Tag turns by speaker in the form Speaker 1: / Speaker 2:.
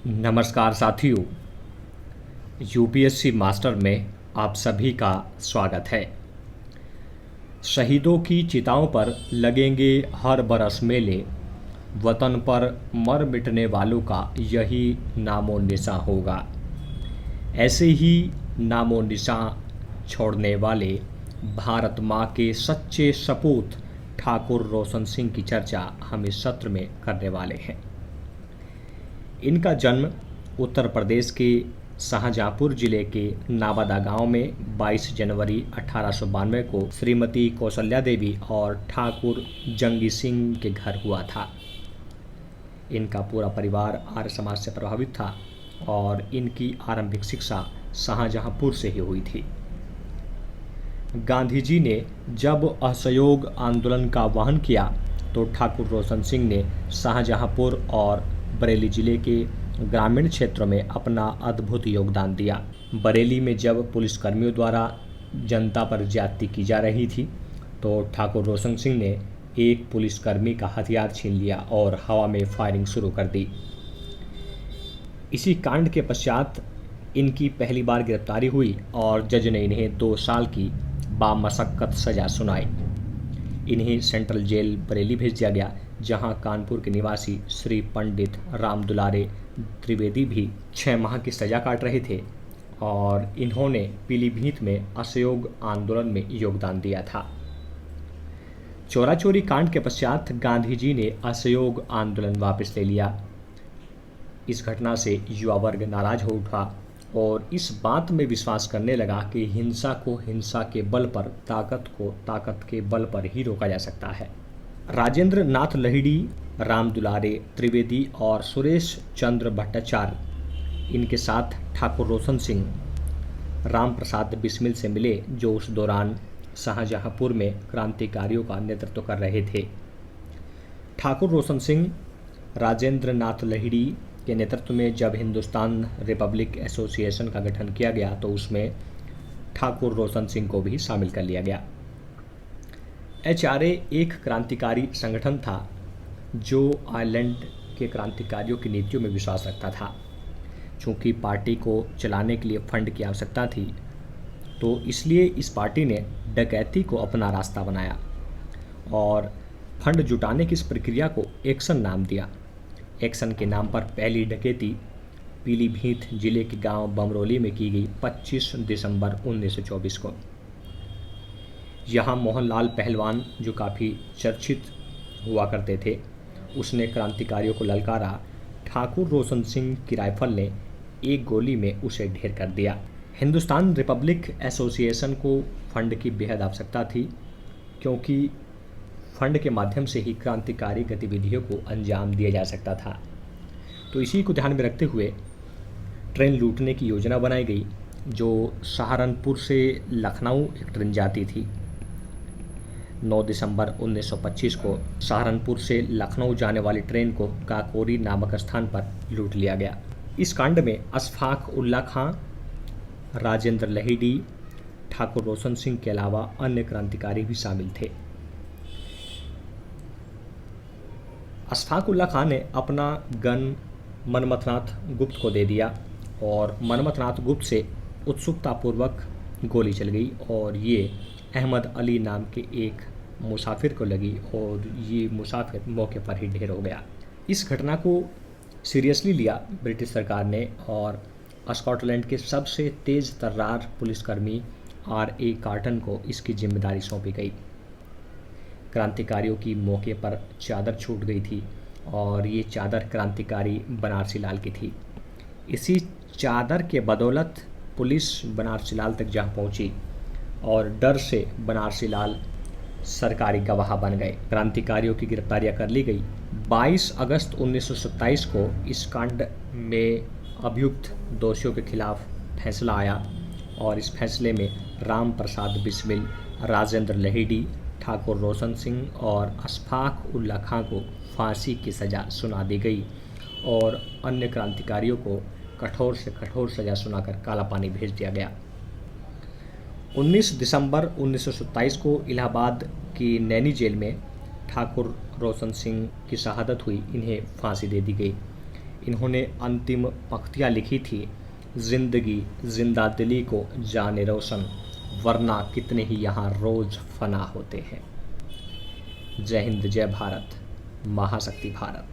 Speaker 1: नमस्कार साथियों, UPSC master में आप सभी का स्वागत है। शहीदों की चिताओं पर लगेंगे हर बरस मेले, वतन पर मर मिटने वालों का यही नामो निशां होगा। ऐसे ही नामो निशां छोड़ने वाले भारत माँ के सच्चे सपूत ठाकुर रोशन सिंह की चर्चा हम इस सत्र में करने वाले हैं। इनका जन्म उत्तर प्रदेश के शाहजहाँपुर जिले के नावादा गांव में 22 जनवरी 1892 को श्रीमती कौशल्या देवी और ठाकुर जंगी सिंह के घर हुआ था। इनका पूरा परिवार आर्य समाज से प्रभावित था और इनकी आरंभिक शिक्षा शाहजहाँपुर से ही हुई थी। गांधी जी ने जब असहयोग आंदोलन का वहन किया तो ठाकुर रोशन सिंह ने शाहजहाँपुर और बरेली जिले के ग्रामीण क्षेत्रों में अपना अद्भुत योगदान दिया। बरेली में जब पुलिसकर्मियों द्वारा जनता पर ज्यादती की जा रही थी तो ठाकुर रोशन सिंह ने एक पुलिसकर्मी का हथियार छीन लिया और हवा में फायरिंग शुरू कर दी। इसी कांड के पश्चात इनकी पहली बार गिरफ्तारी हुई और जज ने इन्हें 2 साल की बामशक्कत सजा सुनाई। इन्हें सेंट्रल जेल बरेली भेज दिया गया, जहां कानपुर के निवासी श्री पंडित राम दुलारे त्रिवेदी भी 6 माह की सजा काट रहे थे और इन्होंने पीलीभीत में असहयोग आंदोलन में योगदान दिया था। चोरा चोरी कांड के पश्चात गांधी जी ने असहयोग आंदोलन वापस ले लिया। इस घटना से युवा वर्ग नाराज हो उठा और इस बात में विश्वास करने लगा कि हिंसा को हिंसा के बल पर, ताकत को ताकत के बल पर ही रोका जा सकता है। राजेंद्र नाथ लहिड़ी, राम दुलारे त्रिवेदी और सुरेश चंद्र भट्टाचार्य इनके साथ ठाकुर रोशन सिंह राम प्रसाद बिस्मिल से मिले, जो उस दौरान शाहजहाँपुर में क्रांतिकारियों का नेतृत्व कर रहे थे। ठाकुर रोशन सिंह राजेंद्र नाथ लहिड़ी के नेतृत्व में जब हिंदुस्तान रिपब्लिक एसोसिएशन का गठन किया गया तो उसमें ठाकुर रोशन सिंह को भी शामिल कर लिया गया। HRA एक क्रांतिकारी संगठन था जो आयरलैंड के क्रांतिकारियों की नीतियों में विश्वास रखता था। चूँकि पार्टी को चलाने के लिए फंड की आवश्यकता थी तो इसलिए इस पार्टी ने डकैती को अपना रास्ता बनाया और फंड जुटाने की इस प्रक्रिया को एक्शन नाम दिया। एक्शन के नाम पर पहली डकैती पीलीभीत जिले के गांव बमरोली में की गई 25 दिसंबर 1924 को। यहाँ मोहनलाल पहलवान, जो काफ़ी चर्चित हुआ करते थे, उसने क्रांतिकारियों को ललकारा। ठाकुर रोशन सिंह की राइफल ने एक गोली में उसे ढेर कर दिया। हिंदुस्तान रिपब्लिक एसोसिएशन को फंड की बेहद आवश्यकता थी, क्योंकि फंड के माध्यम से ही क्रांतिकारी गतिविधियों को अंजाम दिया जा सकता था। तो इसी को ध्यान में रखते हुए ट्रेन लूटने की योजना बनाई गई। जो सहारनपुर से लखनऊ एक ट्रेन जाती थी, 9 दिसंबर 1925 को सहारनपुर से लखनऊ जाने वाली ट्रेन को काकोरी नामक स्थान पर लूट लिया गया। इस कांड में अशफाक उल्ला खां, राजेंद्र लहिड़ी, ठाकुर रोशन सिंह के अलावा अन्य क्रांतिकारी भी शामिल थे। अशफाक उल्ला खां ने अपना गन मनमथनाथ गुप्त को दे दिया और मनमथनाथ गुप्त से उत्सुकतापूर्वक गोली चल गई और ये अहमद अली नाम के एक मुसाफिर को लगी और ये मुसाफिर मौके पर ही ढेर हो गया। इस घटना को सीरियसली लिया ब्रिटिश सरकार ने और स्कॉटलैंड के सबसे तेज तर्रार पुलिसकर्मी R.A. कार्टन को इसकी जिम्मेदारी सौंपी गई। क्रांतिकारियों की मौके पर चादर छूट गई थी और ये चादर क्रांतिकारी बनारसी लाल की थी। इसी चादर के बदौलत पुलिस बनारसी लाल तक जा पहुंची और डर से बनारसी लाल सरकारी गवाह बन गए। क्रांतिकारियों की गिरफ्तारियां कर ली गई। 22 अगस्त 1927 को इस कांड में अभियुक्त दोषियों के खिलाफ फैसला आया और इस फैसले में राम प्रसाद बिस्मिल, राजेंद्र लहिड़ी, ठाकुर रोशन सिंह और अशफाक उल्ला खां को फांसी की सज़ा सुना दी गई और अन्य क्रांतिकारियों को कठोर से कठोर सज़ा सुनाकर काला पानी भेज दिया गया। 19 दिसंबर 1927 को इलाहाबाद की नैनी जेल में ठाकुर रोशन सिंह की शहादत हुई। इन्हें फांसी दे दी गई। इन्होंने अंतिम पंक्तियाँ लिखी थी, जिंदगी जिंदा दिली को जाने रोशन, वरना कितने ही यहाँ रोज फना होते हैं। जय हिंद, जय भारत, महाशक्ति भारत।